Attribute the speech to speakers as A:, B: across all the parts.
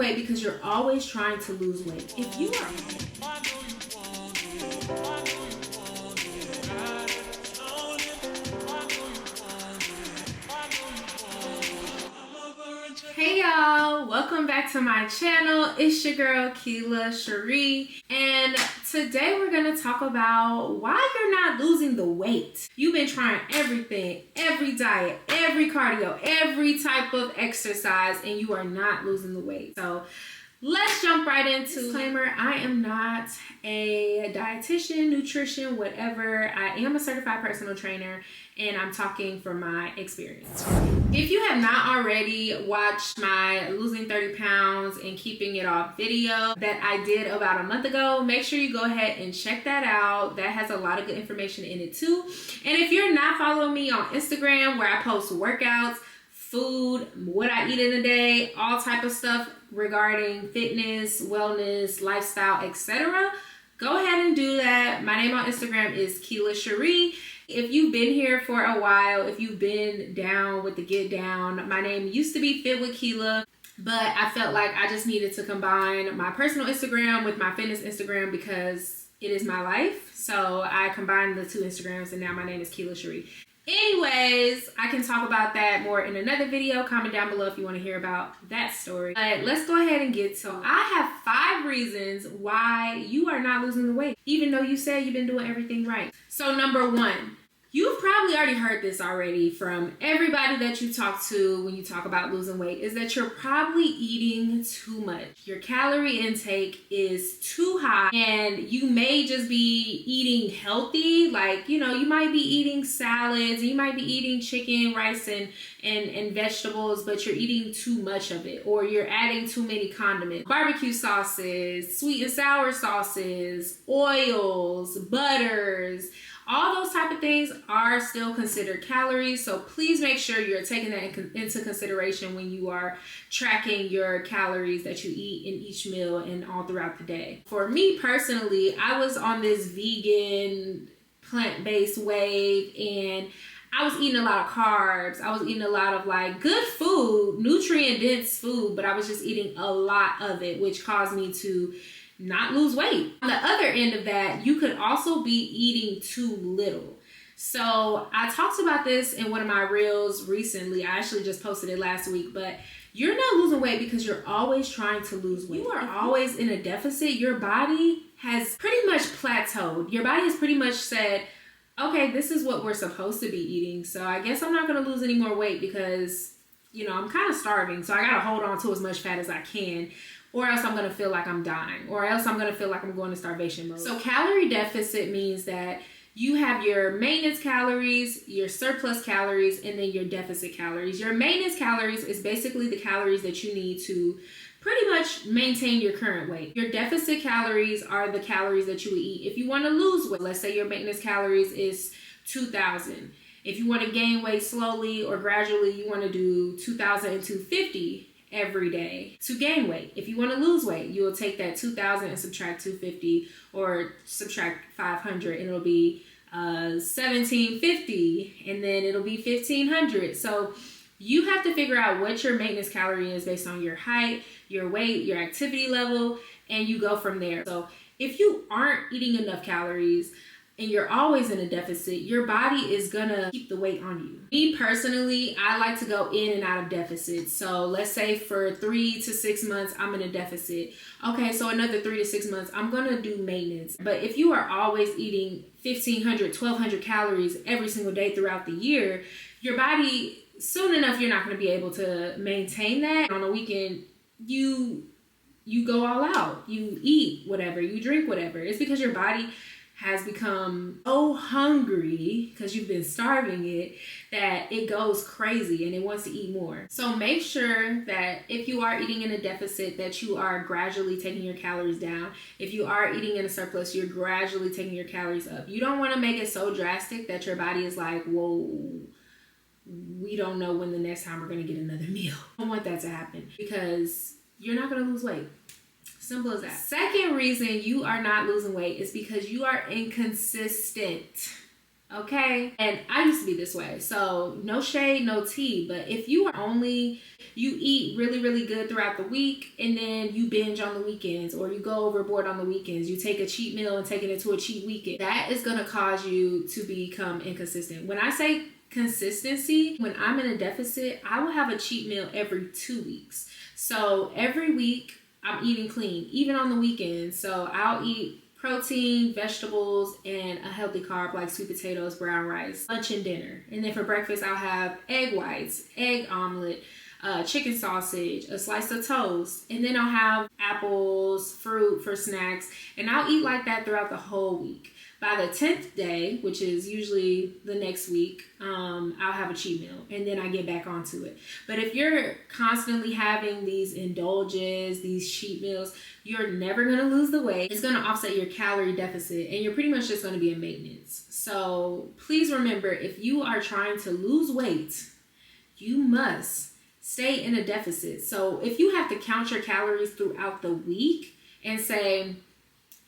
A: weight because you're always trying to lose weight. If you are Hey y'all, welcome back to my channel. It's your girl Keela Cherie, and today we're gonna talk about why you're not losing the weight. You've been trying everything, every diet, every cardio, every type of exercise, and you are not losing the weight. So let's jump right into disclaimer. I am not a dietitian, nutrition, whatever. I am a certified personal trainer, and I'm talking from my experience. If you have not already watched my losing 30 pounds and keeping it off video that I did about a month ago, make sure you go ahead and check that out. That has a lot of good information in it too. And if you're not following me on Instagram, where I post workouts, food, what I eat in a day, all type of stuff regarding fitness, wellness, lifestyle, etc., go ahead and do that. My name on Instagram is Keela Cherie. If you've been here for a while, if you've been down with the get down, my name used to be Fit with Keela, but I felt like I just needed to combine my personal Instagram with my fitness Instagram because it is my life. So I combined the two Instagrams, and now my name is Keela Cherie. Anyways, I can talk about that more in another video. Comment down below if you want to hear about that story. But let's go ahead and get to it. I have 5 reasons why you are not losing the weight, even though you say you've been doing everything right. So number 1, you've probably already heard this already from everybody that you talk to when you talk about losing weight, is that you're probably eating too much. Your calorie intake is too high, and you may just be eating healthy. Like, you know, you might be eating salads, and you might be eating chicken, rice, and vegetables, but you're eating too much of it, or you're adding too many condiments, barbecue sauces, sweet and sour sauces, oils, butters. All those type of things are still considered calories, so please make sure you're taking that into consideration when you are tracking your calories that you eat in each meal and all throughout the day. For me personally, I was on this vegan, plant-based wave, and I was eating a lot of carbs. I was eating a lot of like good food, nutrient-dense food, but I was just eating a lot of it, which caused me to not lose weight. On the other end of that, you could also be eating too little. So I talked about this in one of my reels recently. I actually just posted it last week, but you're not losing weight because you're always trying to lose weight. You are always in a deficit. Your body has pretty much plateaued. Your body has pretty much said, okay, this is what we're supposed to be eating. So I guess I'm not going to lose any more weight because, you know, I'm kind of starving. So I got to hold on to as much fat as I can, or else I'm going to feel like I'm dying, or else I'm going to feel like I'm going into starvation mode. So calorie deficit means that you have your maintenance calories, your surplus calories, and then your deficit calories. Your maintenance calories is basically the calories that you need to pretty much maintain your current weight. Your deficit calories are the calories that you would eat if you want to lose weight. Let's say your maintenance calories is 2,000. If you want to gain weight slowly or gradually, you want to do 2,000 and 250 every day to gain weight. If you want to lose weight, you will take that 2,000 and subtract 250, or subtract 500, and it'll be 1,750, and then it'll be 1,500. So you have to figure out what your maintenance calorie is based on your height, your weight, your activity level, and you go from there. So if you aren't eating enough calories and you're always in a deficit, your body is gonna keep the weight on you. Me personally, I like to go in and out of deficits. So let's say for 3 to 6 months, I'm in a deficit. Okay, so another 3 to 6 months, I'm gonna do maintenance. But if you are always eating 1,500, 1,200 calories every single day throughout the year, your body, soon enough, you're not gonna be able to maintain that. On a weekend, you go all out. You eat whatever, you drink whatever. It's because your body has become so hungry because you've been starving it that it goes crazy and it wants to eat more. So make sure that if you are eating in a deficit, that you are gradually taking your calories down. If you are eating in a surplus, you're gradually taking your calories up. You don't want to make it so drastic that your body is like, whoa, we don't know when the next time we're going to get another meal. I don't want that to happen because you're not going to lose weight. Simple as that. Second reason you are not losing weight is because you are inconsistent. Okay, and I used to be this way, so no shade, no tea. But if you are only, you eat really really good throughout the week and then you binge on the weekends, or you go overboard on the weekends, you take a cheat meal and take it into a cheat weekend, that is going to cause you to become inconsistent. When I say consistency, when I'm in a deficit, I will have a cheat meal every 2 weeks. So every week I'm eating clean, even on the weekends. So I'll eat protein, vegetables, and a healthy carb like sweet potatoes, brown rice, lunch and dinner. And then for breakfast, I'll have egg whites, egg omelet, chicken sausage, a slice of toast, and then I'll have apples, fruit for snacks, and I'll eat like that throughout the whole week. By the 10th day, which is usually the next week, I'll have a cheat meal and then I get back onto it. But if you're constantly having these indulges, these cheat meals, you're never going to lose the weight. It's going to offset your calorie deficit and you're pretty much just going to be in maintenance. So please remember, if you are trying to lose weight, you must stay in a deficit. So if you have to count your calories throughout the week and say,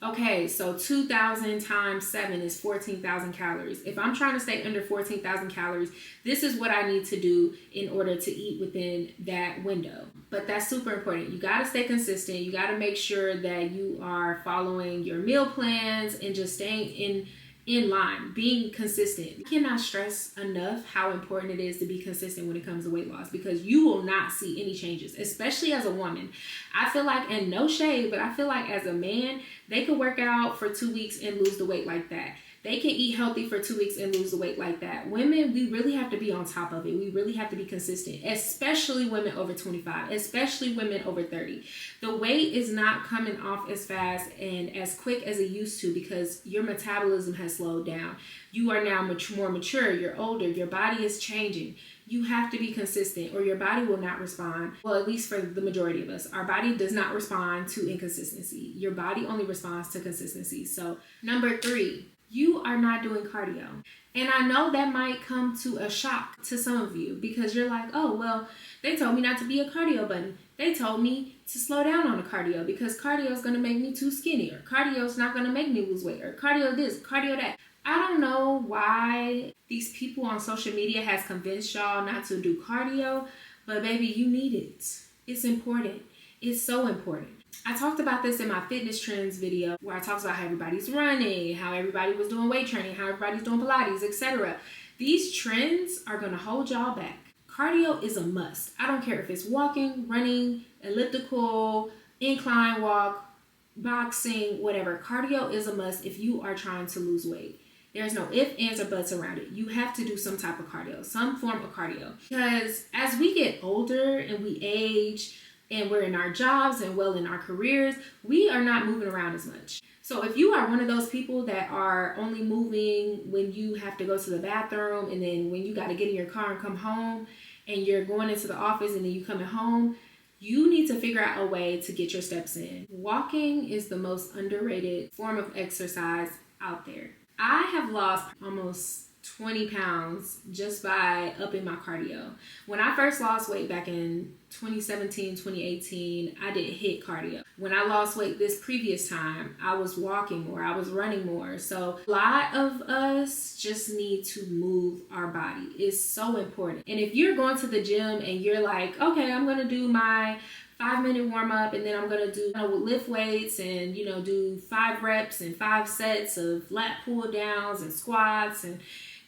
A: okay, so 2,000 times 7 is 14,000 calories. If I'm trying to stay under 14,000 calories, this is what I need to do in order to eat within that window. But that's super important. You got to stay consistent. You got to make sure that you are following your meal plans and just staying in line, being consistent. I cannot stress enough how important it is to be consistent when it comes to weight loss, because you will not see any changes, especially as a woman. I feel like, and no shade, but I feel like as a man, they could work out for 2 weeks and lose the weight like that. They can eat healthy for 2 weeks and lose the weight like that. Women, we really have to be on top of it. We really have to be consistent, especially women over 25, especially women over 30. The weight is not coming off as fast and as quick as it used to because your metabolism has slowed down. You are now more mature, you're older, your body is changing. You have to be consistent or your body will not respond. Well, at least for the majority of us, our body does not respond to inconsistency. Your body only responds to consistency. So number 3, you are not doing cardio. And I know that might come to a shock to some of you because you're like, oh, well, they told me not to be a cardio bunny. They told me to slow down on the cardio because cardio is going to make me too skinny, or cardio is not going to make me lose weight, or cardio this, cardio that. I don't know why these people on social media has convinced y'all not to do cardio, but baby, you need it. It's important. It's so important. I talked about this in my fitness trends video where I talked about how everybody's running, how everybody was doing weight training, how everybody's doing Pilates, etc. These trends are going to hold y'all back. Cardio is a must. I don't care if it's walking, running, elliptical, incline walk, boxing, whatever. Cardio is a must if you are trying to lose weight. There's no ifs, ands, or buts around it. You have to do some type of cardio, some form of cardio. Because as we get older and we age and we're in our jobs and well in our careers, we are not moving around as much. So if you are one of those people that are only moving when you have to go to the bathroom and then when you got to get in your car and come home and you're going into the office and then you coming home, you need to figure out a way to get your steps in. Walking is the most underrated form of exercise out there. I have lost almost 20 pounds just by upping my cardio. When I first lost weight back in 2017, 2018, I didn't hit cardio. When I lost weight this previous time, I was walking more, I was running more. So a lot of us just need to move our body. It's so important. And if you're going to the gym and you're like, okay, I'm going to do my 5-minute warm up and then I'm going to do lift weights and do 5 reps and 5 sets of lat pull downs and squats and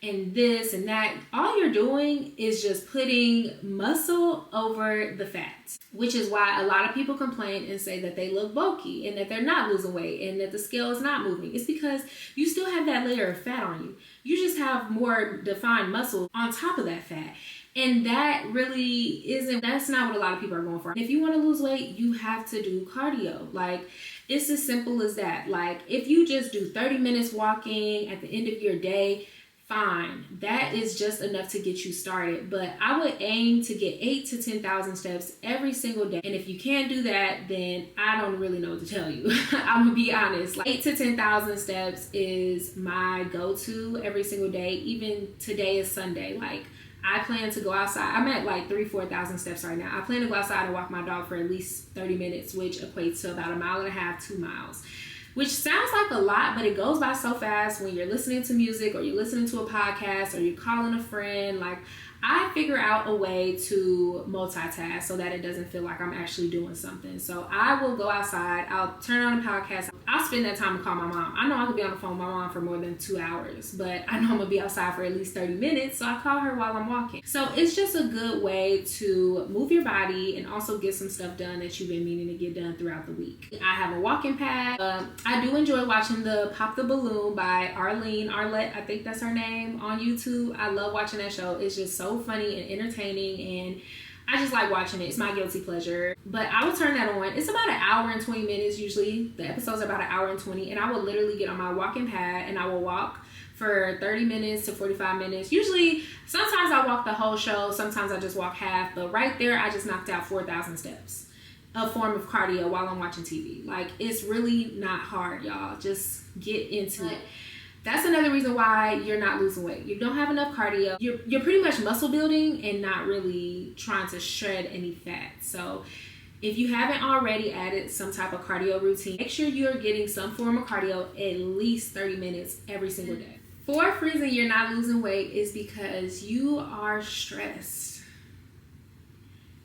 A: this and that. All you're doing is just putting muscle over the fat, which is why a lot of people complain and say that they look bulky and that they're not losing weight and that the scale is not moving. It's because you still have that layer of fat on you. You just have more defined muscle on top of that fat. And that really that's not what a lot of people are going for. If you want to lose weight, you have to do cardio. Like, it's as simple as that. Like, if you just do 30 minutes walking at the end of your day, fine. That is just enough to get you started. But I would aim to get 8,000 to 10,000 steps every single day. And if you can't do that, then I don't really know what to tell you. I'm gonna be honest. Like 8,000 to 10,000 steps is my go-to every single day. Even today is Sunday. Like, I plan to go outside. I'm at like 4,000 steps right now. I plan to go outside and walk my dog for at least 30 minutes, which equates to about 1.5 miles, 2 miles. which sounds like a lot, but it goes by so fast when you're listening to music or you're listening to a podcast or you're calling a friend. Like, I figure out a way to multitask so that it doesn't feel like I'm actually doing something. So I will go outside, I'll turn on a podcast, I'll spend that time to call my mom. I know I could be on the phone with my mom for more than 2 hours, but I know I'm gonna be outside for at least 30 minutes, so I call her while I'm walking. So it's just a good way to move your body and also get some stuff done that you've been meaning to get done throughout the week. I have a walking pad. I do enjoy watching the Pop the Balloon by Arlette, I think that's her name, on YouTube. I love watching that show. It's just so funny and entertaining, and I just like watching it. It's my guilty pleasure. But I will turn that on. It's about an hour and 20 minutes usually. The episode's about an hour and 20, and I will literally get on my walking pad and I will walk for 30 minutes to 45 minutes. Usually, sometimes I walk the whole show, sometimes I just walk half, but right there I just knocked out 4,000 steps. A form of cardio while I'm watching TV. Like, it's really not hard, y'all. Just get into it. That's another reason why you're not losing weight. You don't have enough cardio. You're pretty much muscle building and not really trying to shred any fat. So if you haven't already added some type of cardio routine, make sure you're getting some form of cardio at least 30 minutes every single day. Fourth reason you're not losing weight is because you are stressed.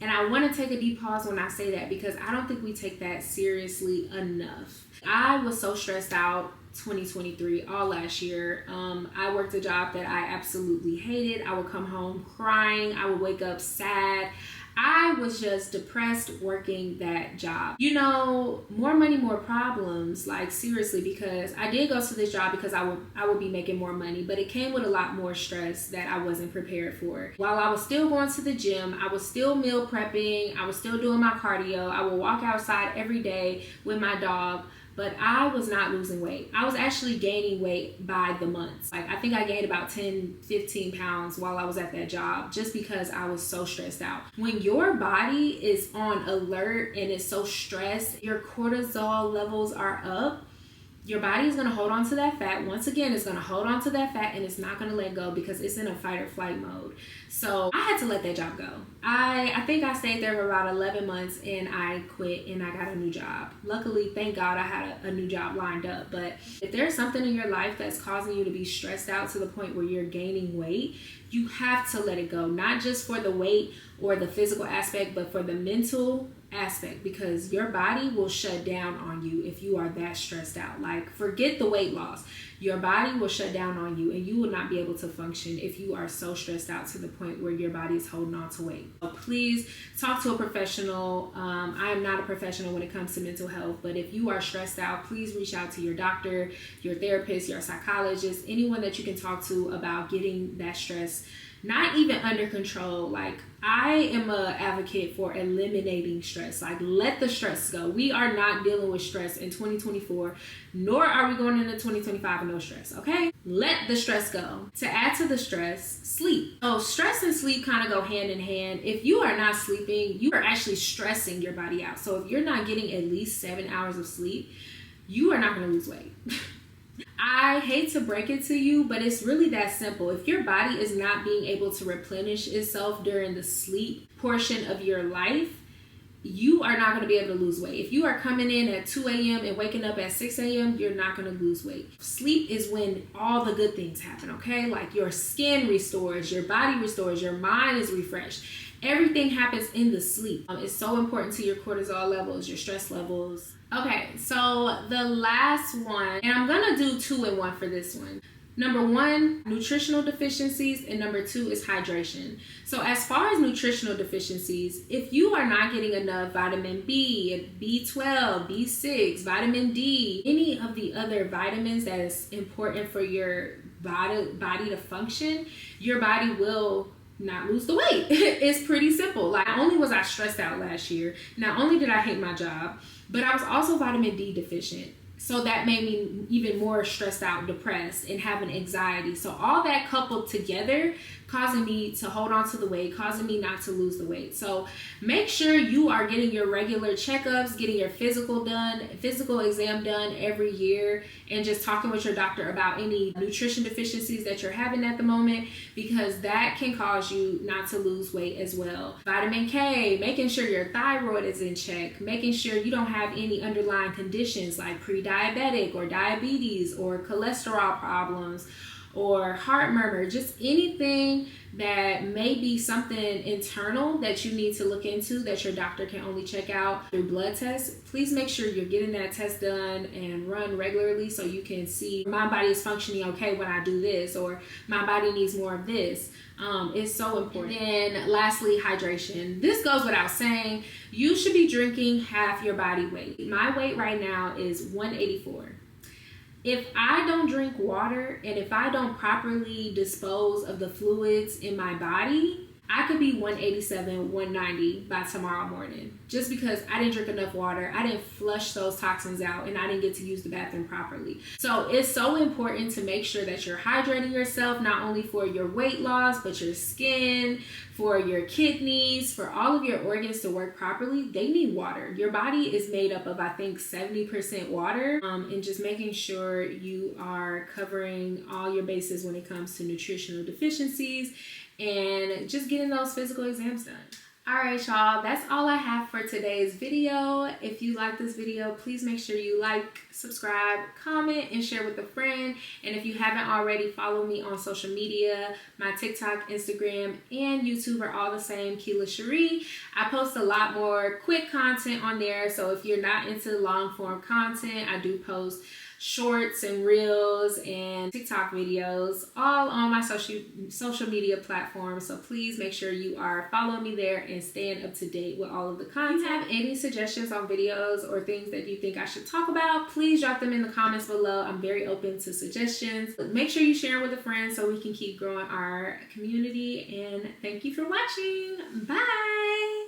A: And I want to take a deep pause when I say that, because I don't think we take that seriously enough. I was so stressed out 2023, all last year. I worked a job that I absolutely hated. I would come home crying. I would wake up sad. I was just depressed working that job. You know, more money, more problems, like seriously, because I did go to this job because I would be making more money, but it came with a lot more stress that I wasn't prepared for. While I was still going to the gym, I was still meal prepping, I was still doing my cardio, I would walk outside every day with my dog, but I was not losing weight. I was actually gaining weight by the months. Like, I think I gained about 10, 15 pounds while I was at that job, just because I was so stressed out. When your body is on alert and is so stressed, your cortisol levels are up, your body is going to hold on to that fat. Once again, it's going to hold on to that fat and it's not going to let go because it's in a fight or flight mode. So I had to let that job go. I think I stayed there for about 11 months and I quit and I got a new job. Luckily, thank God, I had a new job lined up. But if there's something in your life that's causing you to be stressed out to the point where you're gaining weight, you have to let it go. Not just for the weight or the physical aspect, but for the mental aspect, because your body will shut down on you if you are that stressed out. Like, forget the weight loss. Your body will shut down on you and you will not be able to function if you are so stressed out to the point where your body is holding on to weight. So please talk to a professional. I am not a professional when it comes to mental health, but if you are stressed out, please reach out to your doctor, your therapist, your psychologist, anyone that you can talk to about getting that stress not even under control. Like, I am a advocate for eliminating stress. Like, let the stress go. We are not dealing with stress in 2024, nor are we going into 2025 with no stress, okay? Let the stress go. To add to the stress, sleep. So stress and sleep kind of go hand in hand. If you are not sleeping, you are actually stressing your body out. So if you're not getting at least 7 hours of sleep, you are not going to lose weight. I hate to break it to you, but it's really that simple. If your body is not being able to replenish itself during the sleep portion of your life, you are not going to be able to lose weight. If you are coming in at 2 a.m. and waking up at 6 a.m., you're not going to lose weight. Sleep is when all the good things happen, okay? Like, your skin restores, your body restores, your mind is refreshed. Everything happens in the sleep. It's so important to your cortisol levels, your stress levels. Okay, so the last one, and I'm gonna do 2 in 1 for this one. Number 1, nutritional deficiencies, and number 2 is hydration. So as far as nutritional deficiencies, if you are not getting enough vitamin B, B12, B6, vitamin D, any of the other vitamins that is important for your body to function, your body will not lose the weight. It's pretty simple. Like, not only was I stressed out last year, not only did I hate my job, but I was also vitamin D deficient. So that made me even more stressed out, depressed, and having anxiety. So all that coupled together causing me to hold on to the weight, causing me not to lose the weight. So make sure you are getting your regular checkups, getting your physical exam done every year, and just talking with your doctor about any nutrition deficiencies that you're having at the moment, because that can cause you not to lose weight as well. Vitamin K, making sure your thyroid is in check, making sure you don't have any underlying conditions like pre-diabetes, diabetic or diabetes or cholesterol problems or heart murmur, just anything that may be something internal that you need to look into that your doctor can only check out through blood tests, please make sure you're getting that test done and run regularly so you can see my body is functioning okay when I do this, or my body needs more of this. It's so important. And lastly, hydration. This goes without saying. You should be drinking half your body weight. My weight right now is 184. If I don't drink water and if I don't properly dispose of the fluids in my body, I could be 187, 190 by tomorrow morning, just because I didn't drink enough water, I didn't flush those toxins out, and I didn't get to use the bathroom properly. So it's so important to make sure that you're hydrating yourself, not only for your weight loss, but your skin, for your kidneys, for all of your organs to work properly. They need water. Your body is made up of, I think, 70% water, and just making sure you are covering all your bases when it comes to nutritional deficiencies and just getting those physical exams done. All right, y'all, that's all I have for today's video. If you like this video, please make sure you like, subscribe, comment, and share with a friend. And if you haven't already, follow me on social media. My TikTok, Instagram, and YouTube are all the same, Keila Cherie. I post a lot more quick content on there, so if you're not into long form content, I do post shorts and reels and TikTok videos all on my social media platforms. So please make sure you are following me there and staying up to date with all of the content. If you have any suggestions on videos or things that you think I should talk about, please drop them in the comments below. I'm very open to suggestions. Make sure you share with a friend so we can keep growing our community. And thank you for watching. Bye.